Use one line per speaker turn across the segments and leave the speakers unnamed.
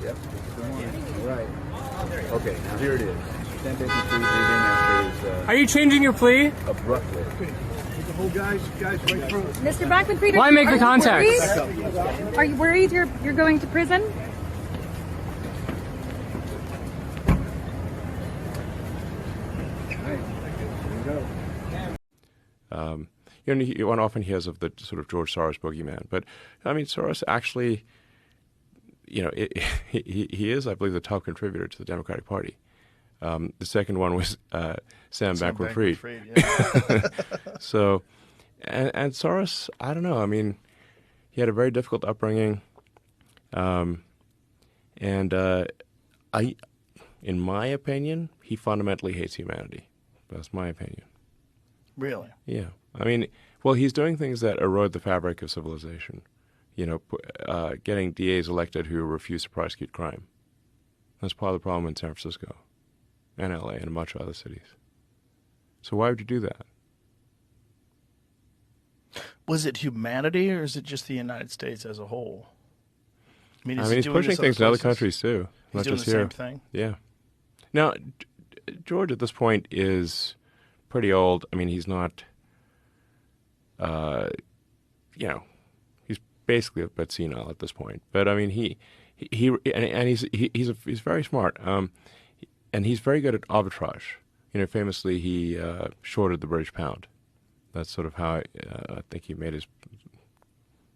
Yep. Right. Okay, now here it is. Sam Bankman-Fried leaving after his
Are you changing your plea?
abruptly. The whole guys right through.
Mr. Bankman-Fried,
Why make the contact?
Are you worried you're going to prison?
One often hears of the sort of George Soros boogeyman, but I mean, Soros actually, he is, I believe, the top contributor to the Democratic Party. The second one was Sam Bankman-Fried.
Yeah.
So, and Soros, I don't know. I mean, he had a very difficult upbringing, in my opinion, he fundamentally hates humanity. That's my opinion.
Really?
Yeah. I mean, well, he's doing things that erode the fabric of civilization. Getting DAs elected who refuse to prosecute crime. That's part of the problem in San Francisco and LA and much other cities. So why would you do that?
Was it humanity, or is it just the United States as a whole? I mean,
he's pushing things in other countries too,
He's
not
doing
just
the
here.
same thing?
Yeah. Now, George at this point is pretty old. I mean, he's not, he's basically a bit senile at this point. But I mean, he's very smart, and he's very good at arbitrage. Famously, he shorted the British pound. That's sort of how I think he made his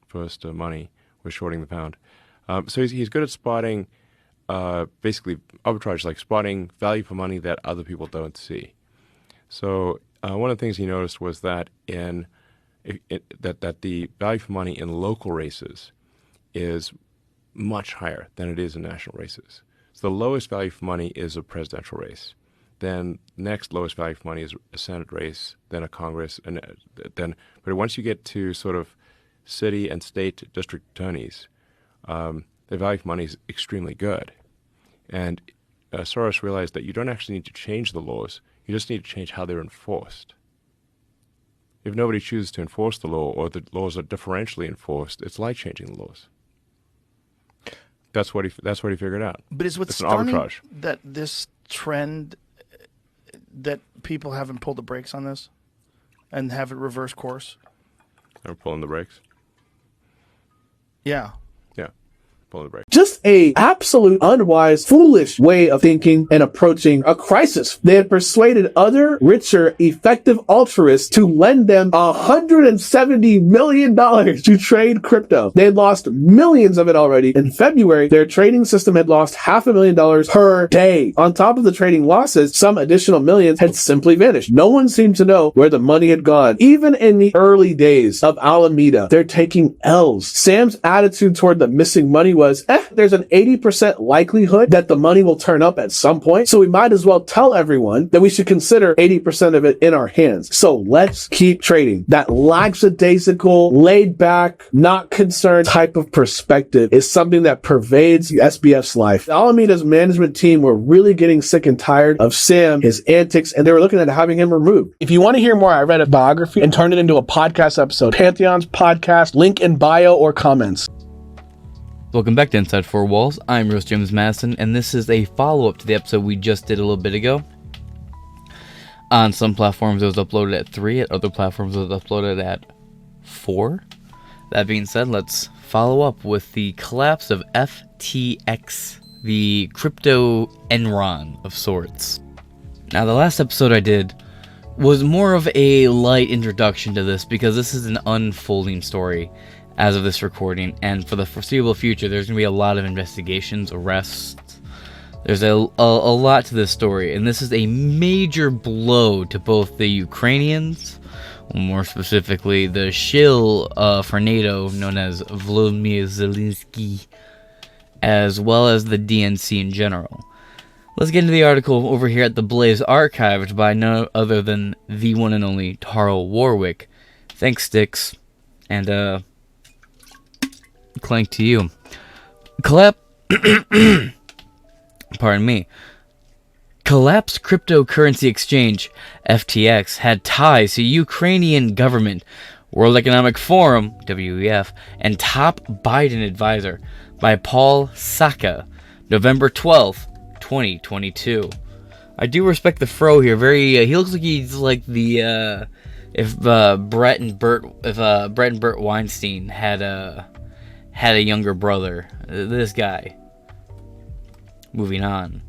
first money, was shorting the pound. So he's good at spotting, basically arbitrage, like spotting value for money that other people don't see. So one of the things he noticed was that that the value for money in local races is much higher than it is in national races. So the lowest value for money is a presidential race. Then next lowest value for money is a Senate race, then a Congress, and but once you get to sort of city and state district attorneys, the value for money is extremely good. And Soros realized that you don't actually need to change the laws. You just need to change how they're enforced. If nobody chooses to enforce the law, or the laws are differentially enforced, it's like changing the laws. That's what he figured out.
But is what's
It's an
stunning
arbitrage.
that this trend, that people haven't pulled the brakes on this and have it reverse course?
They're pulling the brakes.
Yeah.
Yeah, pulling the brakes.
Just a absolute unwise, foolish way of thinking and approaching a crisis. They had persuaded other, richer, effective altruists to lend them $170 million to trade crypto. They had lost millions of it already. In February, their trading system had lost $500,000 per day. On top of the trading losses, some additional millions had simply vanished. No one seemed to know where the money had gone. Even in the early days of Alameda, they're taking L's. Sam's attitude toward the missing money was, there's an 80% likelihood that the money will turn up at some point, so we might as well tell everyone that we should consider 80% of it in our hands. So let's keep trading. That lackadaisical, laid back, not concerned type of perspective is something that pervades SBF's life. Alameda's management team were really getting sick and tired of Sam, his antics, and they were looking at having him removed. If you want to hear more, I read a biography and turned it into a podcast episode. Pantheon's podcast, link in bio or comments.
Welcome back to Inside Four Walls. I'm Rose James Madison, and this is a follow-up to the episode we just did a little bit ago. On some platforms, it was uploaded at 3. At other platforms, it was uploaded at 4. That being said, let's follow up with the collapse of FTX, the crypto Enron of sorts. Now, the last episode I did was more of a light introduction to this, because this is an unfolding story as of this recording, and for the foreseeable future, there's going to be a lot of investigations, arrests. There's a lot to this story, and this is a major blow to both the Ukrainians, more specifically the shill for NATO, known as Volodymyr Zelensky, as well as the DNC in general. Let's get into the article over here at the Blaze, archived by none other than the one and only Taro Warwick. Thanks, Sticks, and Clank to you. Pardon me. Collapsed cryptocurrency exchange FTX had ties to Ukrainian government, World Economic Forum (WEF), and top Biden advisor by Paul Saka November 12th, 2022. I do respect the fro here. Very, he looks like he's like the if Brett and Bert Weinstein had a younger brother. This guy. Moving on.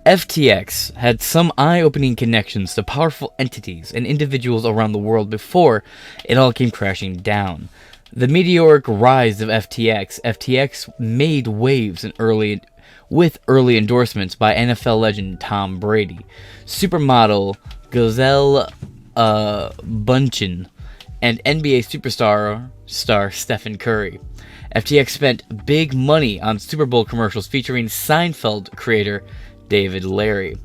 FTX had some eye-opening connections to powerful entities and individuals around the world before it all came crashing down. The meteoric rise of FTX made waves with early endorsements by NFL legend Tom Brady, supermodel Gisele Bündchen, and NBA superstar Stephen Curry. FTX spent big money on Super Bowl commercials featuring Seinfeld creator David Larry.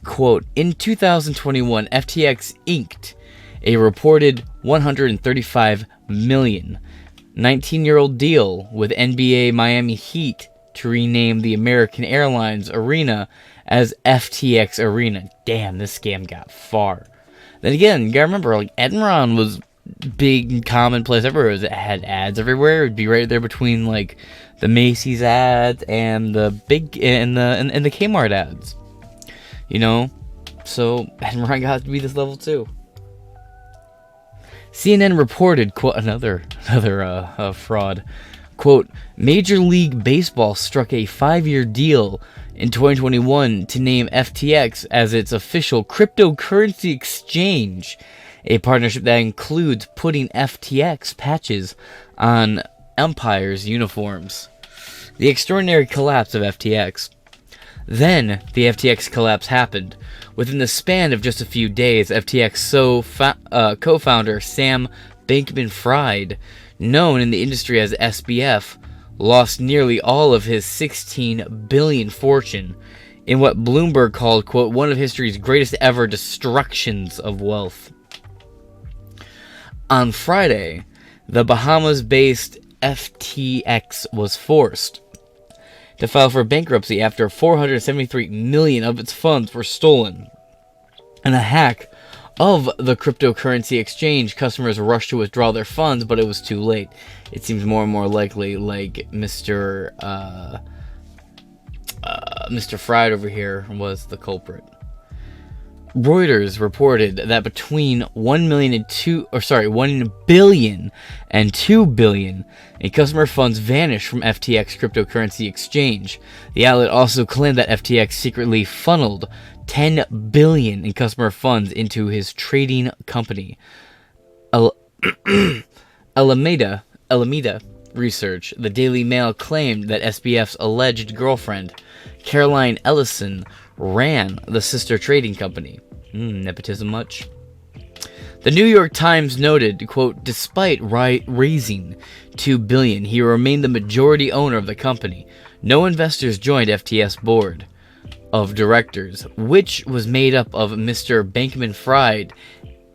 Quote, in 2021, FTX inked a reported $135 million 19-year-old deal with NBA Miami Heat to rename the American Airlines Arena as FTX Arena. Damn, this scam got far. Then again, you gotta remember, like, Enron was big and commonplace everywhere. It had ads everywhere. It'd be right there between, like, the Macy's ads and the big and the Kmart ads. You know? So Enron got to be this level too. CNN reported, quote, another fraud. Quote, Major League Baseball struck a 5-year deal in 2021 to name FTX as its official cryptocurrency exchange, a partnership that includes putting FTX patches on umpires' uniforms. The extraordinary collapse of FTX. Then, the FTX collapse happened. Within the span of just a few days, FTX co-founder Sam Bankman-Fried, known in the industry as SBF, lost nearly all of his $16 billion fortune in what Bloomberg called, quote, one of history's greatest ever destructions of wealth. On Friday, the Bahamas-based FTX was forced to file for bankruptcy after $473 million of its funds were stolen. In a hack of the cryptocurrency exchange, customers rushed to withdraw their funds, but it was too late. It seems more and more likely like Mr. Fried over here was the culprit. Reuters reported that between $1 billion and $2 billion in customer funds vanished from FTX cryptocurrency exchange. The outlet also claimed that FTX secretly funneled $10 billion in customer funds into his trading company. Alameda Research, the Daily Mail, claimed that SBF's alleged girlfriend, Caroline Ellison, ran the sister trading company. Nepotism much? The New York Times noted, quote, despite raising $2 billion, he remained the majority owner of the company. No investors joined FTS board of directors, which was made up of Mr. Bankman-Fried,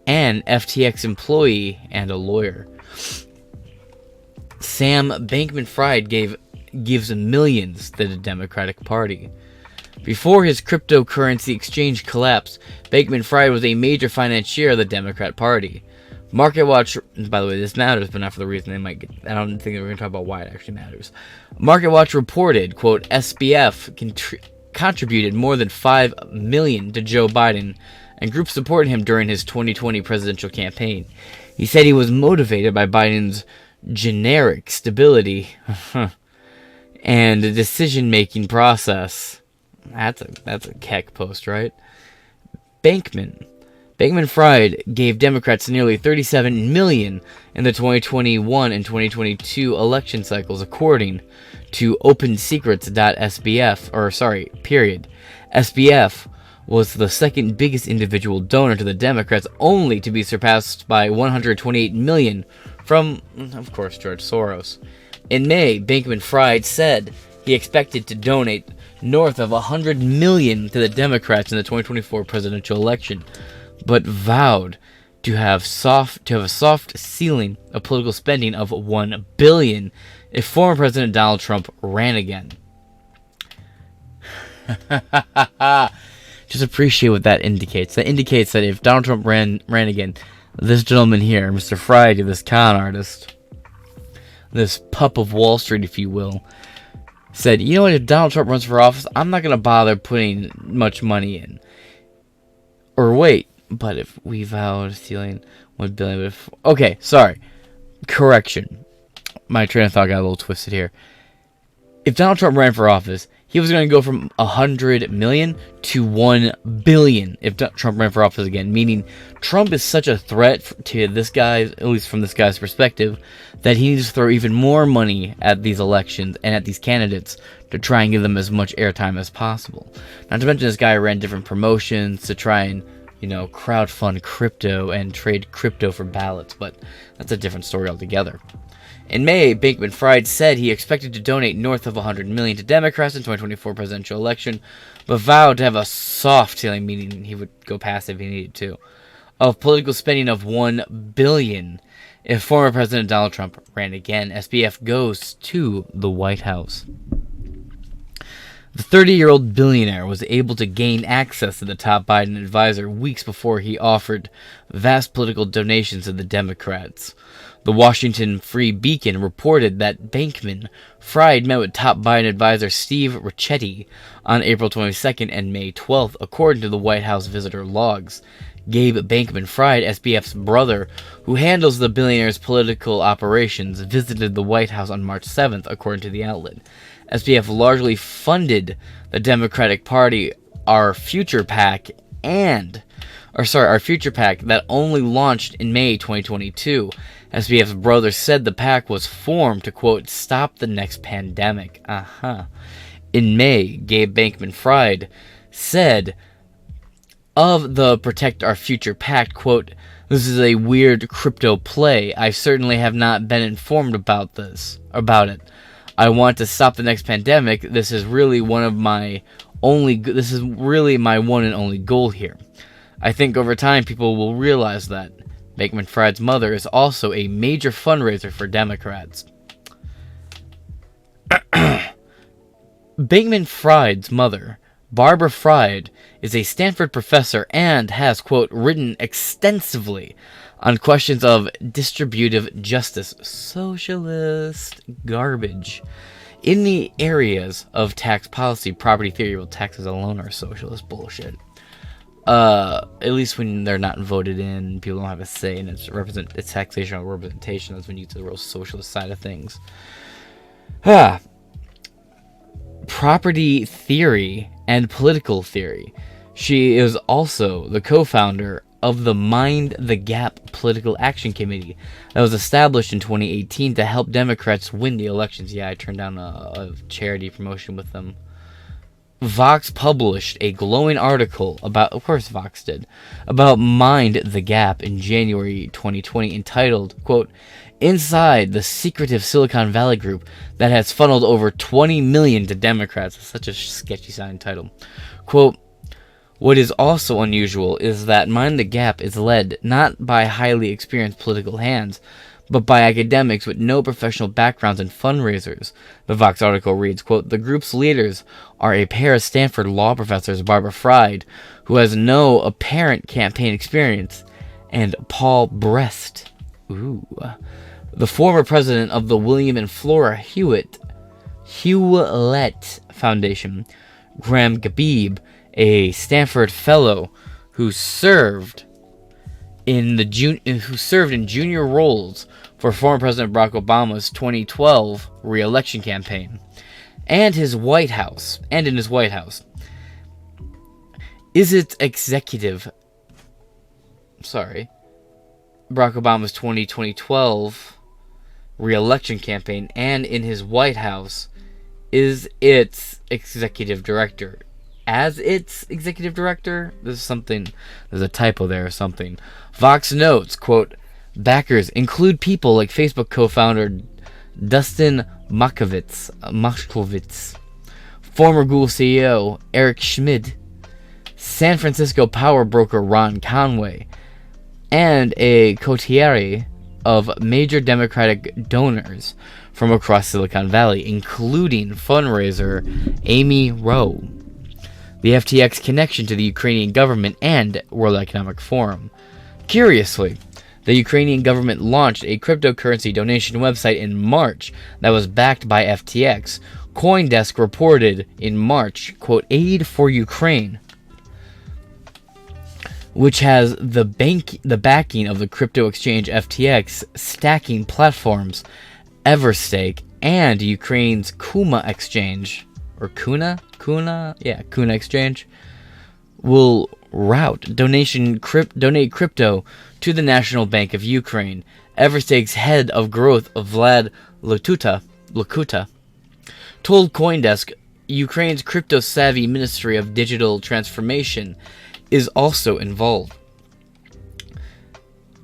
an FTX employee, and a lawyer. Sam Bankman-Fried gives millions to the Democratic Party. Before his cryptocurrency exchange collapsed, Bankman-Fried was a major financier of the Democrat Party. MarketWatch, by the way, this matters, but not for the reason they might get. I don't think we're going to talk about why it actually matters. MarketWatch reported, quote, SBF contributed more than $5 million to Joe Biden, and groups supported him during his 2020 presidential campaign. He said he was motivated by Biden's generic stability and the decision-making process. That's a keck post, right? Bankman-Fried gave Democrats nearly $37 million in the 2021 and 2022 election cycles, according to OpenSecrets.SBF. SBF was the second biggest individual donor to the Democrats, only to be surpassed by $128 million from, of course, George Soros. In May, Bankman-Fried said he expected to donate north of $100 million to the Democrats in the 2024 presidential election, but vowed to have a soft ceiling of political spending of $1 billion if former President Donald Trump ran again. Just appreciate what that indicates. That indicates that if Donald Trump ran again, this gentleman here, Mr. Friday, this con artist, this pup of Wall Street, if you will, said, you know what, if Donald Trump runs for office, I'm not going to bother putting much money in. Or wait, but if we vowed stealing 1 billion... Okay, sorry. Correction. My train of thought got a little twisted here. If Donald Trump ran for office, he was going to go from 100 million to 1 billion if Trump ran for office again. Meaning, Trump is such a threat to this guy, at least from this guy's perspective, that he needs to throw even more money at these elections and at these candidates to try and give them as much airtime as possible. Not to mention, this guy ran different promotions to try and, crowdfund crypto and trade crypto for ballots, but that's a different story altogether. In May, Bankman-Fried said he expected to donate north of $100 million to Democrats in 2024 presidential election, but vowed to have a soft ceiling, meaning he would go passive if he needed to, of political spending of $1 billion if former President Donald Trump ran again. SBF goes to the White House. The 30-year-old billionaire was able to gain access to the top Biden advisor weeks before he offered vast political donations to the Democrats. The Washington Free Beacon reported that Bankman-Fried met with top Biden advisor Steve Ricchetti on April 22nd and May 12th, according to the White House visitor logs. Gabe Bankman-Fried, SBF's brother, who handles the billionaire's political operations, visited the White House on March 7th, according to the outlet. SBF largely funded the Democratic Party, Our Future PAC that only launched in May 2022. SBF's brother said the PAC was formed to, quote, stop the next pandemic. In May, Gabe Bankman-Fried said of the Protect Our Future PAC, quote, this is a weird crypto play. I certainly have not been informed about it. I want to stop the next pandemic. This is really my one and only goal here. I think over time people will realize that. Bankman-Fried's mother is also a major fundraiser for Democrats. Bankman-Fried's mother, Barbara Fried, is a Stanford professor and has, quote, written extensively on questions of distributive justice, socialist garbage, in the areas of tax policy, property theory. Well, taxes alone are socialist bullshit. At least when they're not voted in, people don't have a say, and it's taxation or representation. That's when you get to the real socialist side of things. Property theory and political theory. She is also the co-founder of the Mind the Gap Political Action Committee that was established in 2018 to help Democrats win the elections. Yeah, I turned down a charity promotion with them. Vox published a glowing article about Mind the Gap in January 2020 entitled, quote, Inside the secretive Silicon Valley group that has funneled over 20 million to Democrats. That's such a sketchy sounding title. Quote, what is also unusual is that Mind the Gap is led not by highly experienced political hands, but by academics with no professional backgrounds in fundraisers. The Vox article reads, quote, the group's leaders are a pair of Stanford law professors, Barbara Fried, who has no apparent campaign experience, and Paul Brest, the former president of the William and Flora Hewlett Foundation. Graham Gabib, a Stanford fellow who served in junior roles for former President Barack Obama's 2012 re-election campaign, and in his White House. Barack Obama's 2012 re-election campaign, and in his White House is its executive director. As its executive director, there's a typo there or something. Vox notes, quote, backers include people like Facebook co-founder Dustin Moskovitz, former Google CEO Eric Schmidt, San Francisco power broker Ron Conway, and a coterie of major Democratic donors from across Silicon Valley, including fundraiser Amy Rowe, the FTX connection to the Ukrainian government, and World Economic Forum. Curiously, the Ukrainian government launched a cryptocurrency donation website in March that was backed by FTX, CoinDesk reported in March, quote, aid for Ukraine, which has the backing of the crypto exchange FTX, stacking platforms Everstake, and Ukraine's Kuma exchange, or Kuna exchange, will donate crypto to the National Bank of Ukraine. Everstake's head of growth, Vlad Lakuta, told CoinDesk Ukraine's crypto-savvy Ministry of Digital Transformation is also involved.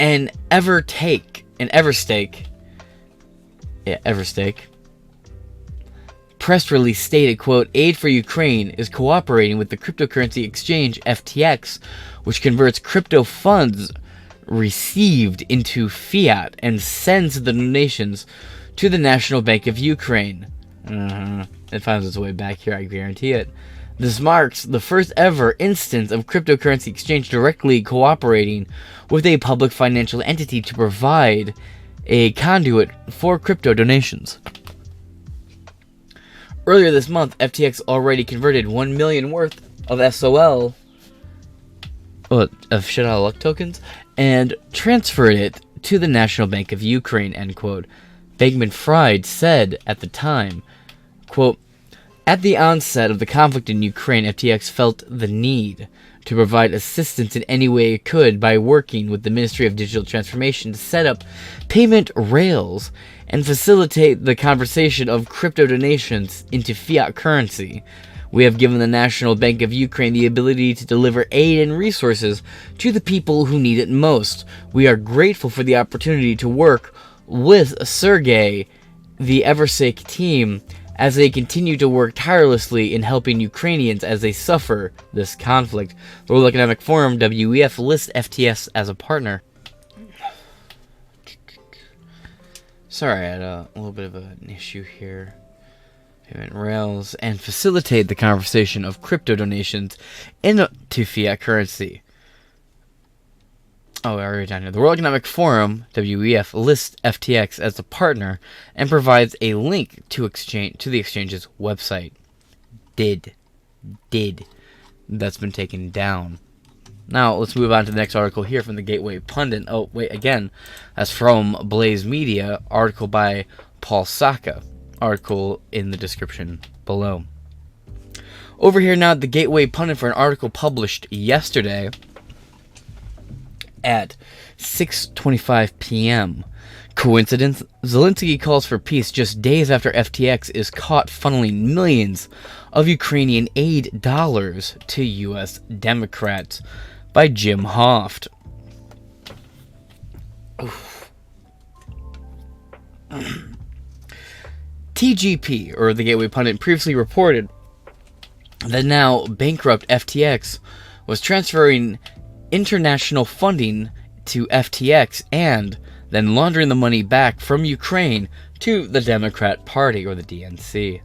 An Everstake press release stated, quote, aid for Ukraine is cooperating with the cryptocurrency exchange FTX, which converts crypto funds received into fiat and sends the donations to the National Bank of Ukraine. It finds its way back here, I guarantee it. This marks the first ever instance of cryptocurrency exchange directly cooperating with a public financial entity to provide a conduit for crypto donations. Earlier this month, FTX already converted 1 million worth of SOL, of shit out of luck tokens, and transferred it to the National Bank of Ukraine, end quote. Bankman-Fried said at the time, quote, at the onset of the conflict in Ukraine, FTX felt the need to provide assistance in any way it could by working with the Ministry of Digital Transformation to set up payment rails and facilitate the conversion of crypto donations into fiat currency. We have given the National Bank of Ukraine the ability to deliver aid and resources to the people who need it most. We are grateful for the opportunity to work with Sergey, the Everstake team, as they continue to work tirelessly in helping Ukrainians as they suffer this conflict. The World Economic Forum, WEF, lists FTS as a partner. Sorry, I had a little bit of an issue here. Payment rails and facilitate the conversation of crypto donations into fiat currency. Oh, I already down here. The World Economic Forum, WEF, lists FTX as a partner and provides a link to the exchange's website. Did. That's been taken down. Now, let's move on to the next article here from the Gateway Pundit. Oh, wait, again, that's from Blaze Media, article by Paul Saka. Article in the description below. Over here now at the Gateway Pundit for an article published yesterday at 6:25 p.m. Coincidence? Zelensky calls for peace just days after FTX is caught funneling millions of Ukrainian aid dollars to U.S. Democrats, by Jim Hoft. TGP, or the Gateway Pundit, previously reported that now bankrupt FTX was transferring international funding to FTX and then laundering the money back from Ukraine to the Democrat Party, or the DNC.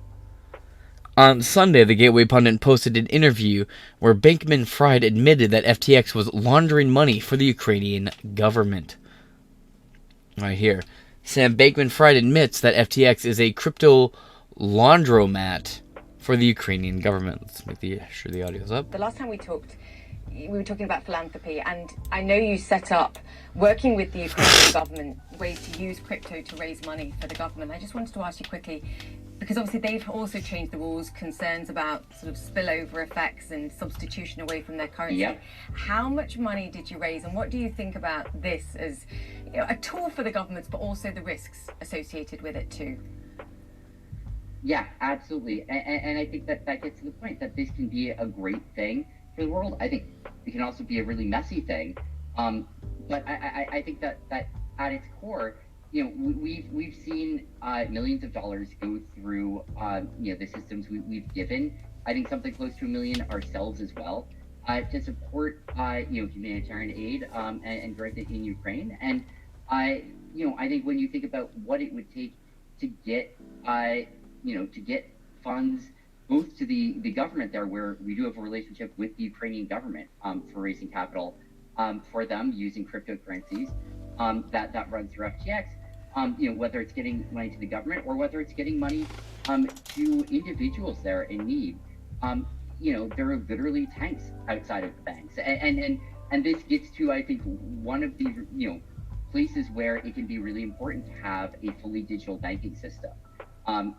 On Sunday, the Gateway Pundit posted an interview where Bankman-Fried admitted that FTX was laundering money for the Ukrainian government. Right here. Sam Bankman-Fried admits that FTX is a crypto laundromat for the Ukrainian government. Let's make sure the audio's up.
The last time we talked, we were talking about philanthropy, and I know you set up, working with the Ukrainian government, ways to use crypto to raise money for the government. I just wanted to ask you quickly, because obviously they've also changed the rules, concerns about sort of spillover effects and substitution away from their currency. Yep. How much money did you raise, and what do you think about this as, you know, a tool for the governments, but also the risks associated with it too?
Yeah, absolutely. And I think that gets to the point that this can be a great thing for the world. I think it can also be a really messy thing. But I think that at its core, you know, we've seen millions of dollars go through you know, the systems we've given. I think something close to $1 million ourselves as well, to support you know, humanitarian aid and direct it in Ukraine. And you know, I think when you think about what it would take to get you know, to get funds both to the government there, where we do have a relationship with the Ukrainian government for raising capital for them using cryptocurrencies that run through FTX. whether it's getting money to the government or whether it's getting money to individuals that are in need. There are literally tanks outside of the banks, and this gets to, I think, one of the places where it can be really important to have a fully digital banking system,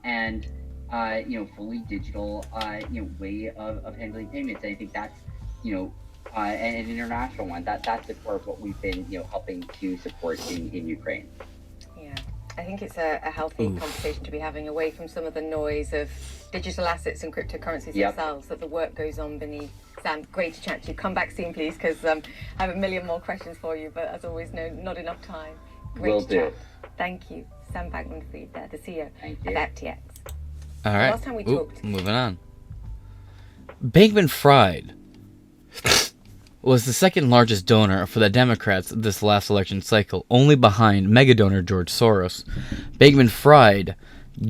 and fully digital way of handling payments. And I think that's an international one. That's the core of what we've been helping to support in Ukraine.
Yeah, I think it's a healthy conversation to be having, away from some of the noise of digital assets and cryptocurrencies themselves, that the work goes on beneath. Sam, great to chat to you. Come back soon, please, because I have a million more questions for you, but as always, not enough time. Great to chat. Thank you. Sam Bankman-Fried, the CEO of FTX.
All right.
Last time we talked.
Moving on. Bankman-Fried was the second largest donor for the Democrats this last election cycle, only behind mega donor George Soros. Bankman-Fried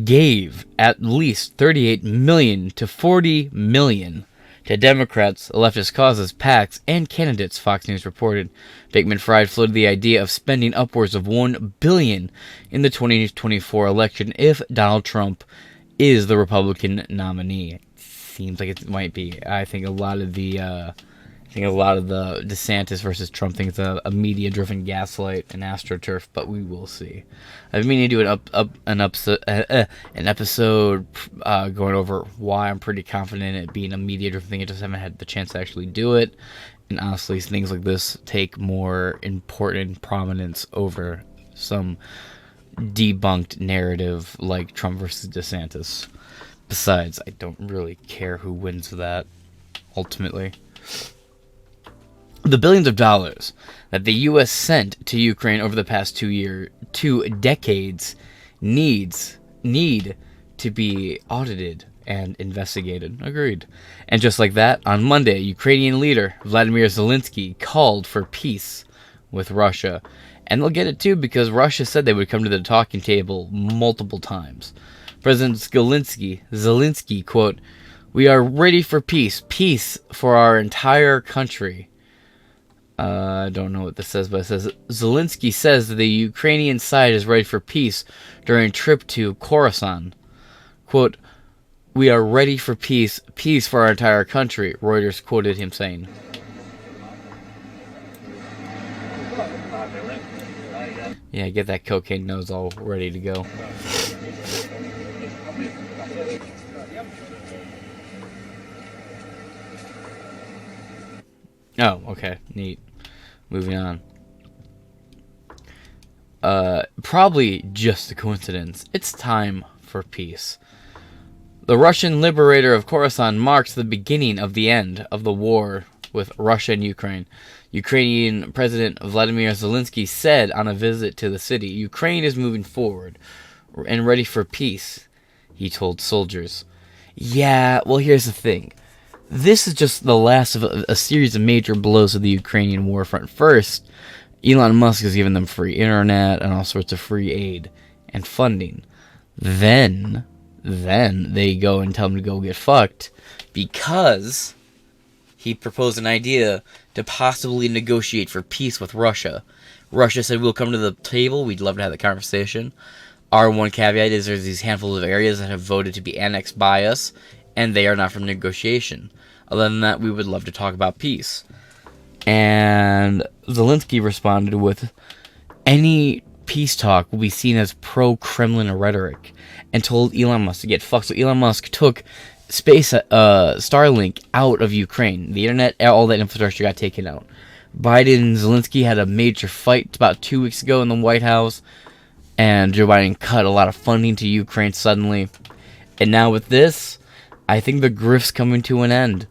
gave at least $38 million to $40 million to Democrats, leftist causes, PACs, and candidates, Fox News reported. Bankman-Fried floated the idea of spending upwards of $1 billion in the 2024 election if Donald Trump is the Republican nominee. It seems like it might be. I think a lot of the DeSantis versus Trump thing is a media-driven gaslight and astroturf, but we will see. I've been meaning to do an episode going over why I'm pretty confident in it being a media-driven thing. I just haven't had the chance to actually do it. And honestly, things like this take more important prominence over some debunked narrative like Trump versus DeSantis. Besides, I don't really care who wins that, ultimately. The billions of dollars that the U.S. sent to Ukraine over the past 2 decades need to be audited and investigated. Agreed. And just like that, on Monday, Ukrainian leader Vladimir Zelensky called for peace with Russia. And they'll get it too, because Russia said they would come to the talking table multiple times. President Zelensky, quote, "We are ready for peace for our entire country." I don't know what this says, but it says Zelensky says that the Ukrainian side is ready for peace during a trip to Khorasan. Quote, "We are ready for peace for our entire country," Reuters quoted him saying. Yeah, get that cocaine nose all ready to go. Oh, okay, neat. Moving on. Probably just a coincidence. It's time for peace. The Russian liberator of Khorasan marks the beginning of the end of the war with Russia and Ukraine. Ukrainian President Vladimir Zelensky said on a visit to the city, "Ukraine is moving forward and ready for peace," he told soldiers. Yeah, well, here's the thing. This is just the last of a series of major blows to the Ukrainian war front. First, Elon Musk has given them free internet and all sorts of free aid and funding. Then they go and tell them to go get fucked because he proposed an idea to possibly negotiate for peace with Russia. Russia said, "We'll come to the table. We'd love to have the conversation. Our one caveat is there's these handfuls of areas that have voted to be annexed by us, and they are not from negotiation. Other than that, we would love to talk about peace." And Zelensky responded with, "Any peace talk will be seen as pro-Kremlin rhetoric," and told Elon Musk to get fucked. So Elon Musk took Starlink out of Ukraine. The internet, all that infrastructure got taken out. Biden and Zelensky had a major fight about 2 weeks ago in the White House, and Joe Biden cut a lot of funding to Ukraine suddenly. And now with this, I think the grift's coming to an end.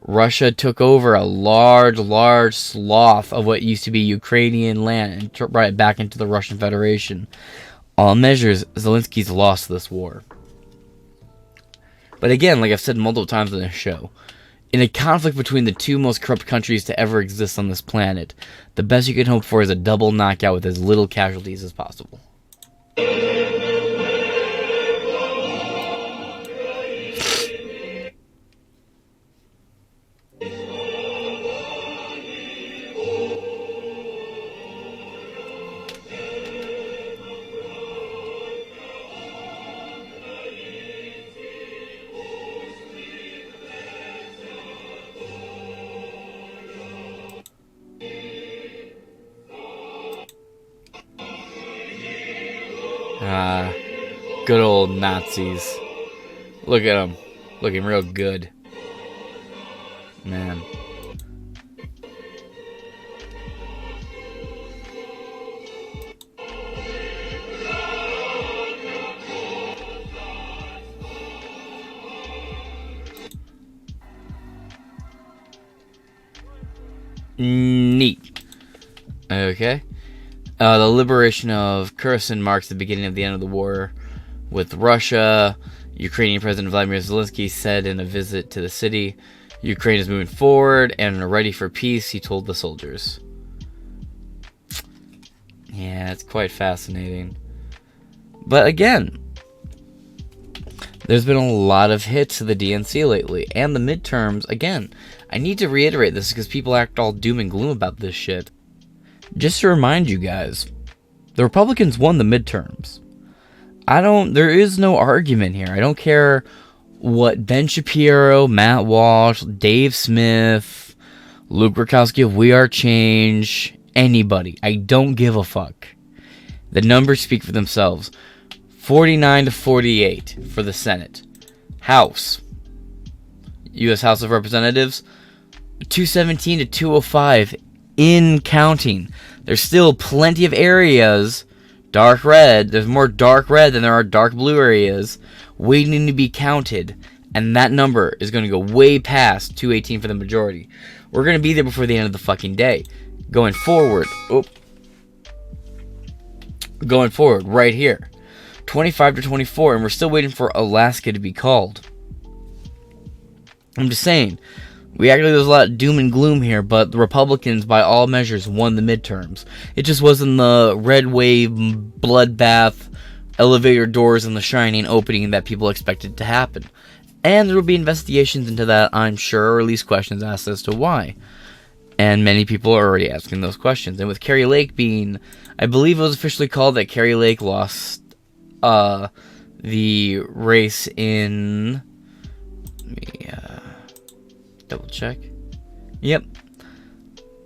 Russia took over a large swath of what used to be Ukrainian land and brought it back into the Russian Federation. All measures, Zelensky's lost this war. But again, like I've said multiple times on this show, in a conflict between the two most corrupt countries to ever exist on this planet, the best you can hope for is a double knockout with as little casualties as possible. Good old Nazis. Look at them. Looking real good. Man. Neat. Okay. The liberation of Kherson marks the beginning of the end of the war with Russia. Ukrainian President Vladimir Zelensky said in a visit to the city, Ukraine is moving forward and ready for peace, he told the soldiers. Yeah, it's quite fascinating. But again, there's been a lot of hits to the DNC lately, and the midterms, again, I need to reiterate this because people act all doom and gloom about this shit. Just to remind you guys, the Republicans won the midterms. There is no argument here. I don't care what Ben Shapiro, Matt Walsh, Dave Smith, Luke Rakowski of We Are Change, anybody. I don't give a fuck. The numbers speak for themselves. 49 to 48 for the Senate. House. U.S. House of Representatives, 217 to 205 in counting. There's still plenty of areas, dark red, there's more dark red than there are dark blue areas, waiting to be counted. And that number is going to go way past 218 for the majority. We're going to be there before the end of the fucking day. Going forward, right here. 25 to 24, and we're still waiting for Alaska to be called. I'm just saying, we actually, there's a lot of doom and gloom here, but the Republicans, by all measures, won the midterms. It just wasn't the red wave, bloodbath, elevator doors and the shining opening that people expected to happen. And there will be investigations into that, I'm sure, or at least questions asked as to why. And many people are already asking those questions. And with Carrie Lake being, I believe it was officially called that Carrie Lake lost the race in, let me double check. Yep.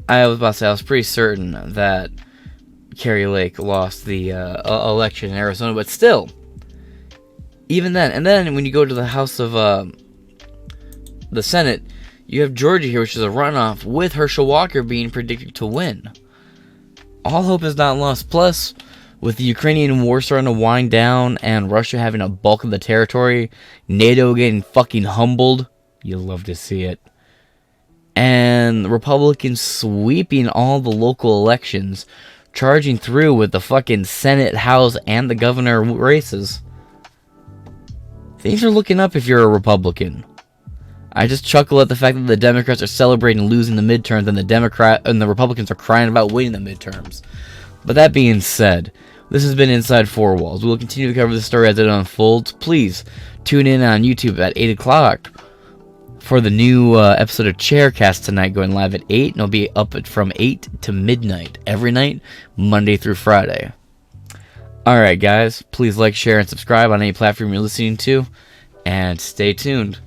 I was about to say, I was pretty certain that Carrie Lake lost the election in Arizona, but still, even then, and then when you go to the House of the Senate, you have Georgia here, which is a runoff with Herschel Walker being predicted to win. All hope is not lost. Plus, with the Ukrainian war starting to wind down and Russia having a bulk of the territory, NATO getting fucking humbled, you'll love to see it. And the Republicans sweeping all the local elections, charging through with the fucking Senate, House, and the governor races. Things are looking up if you're a Republican. I just chuckle at the fact that the Democrats are celebrating losing the midterms and the Republicans are crying about winning the midterms. But that being said, this has been Inside Four Walls. We will continue to cover the story as it unfolds. Please tune in on YouTube at 8 o'clock for the new episode of Chaircast tonight, going live at 8. And it'll be up from 8 to midnight every night, Monday through Friday. Alright guys, please like, share, and subscribe on any platform you're listening to. And stay tuned.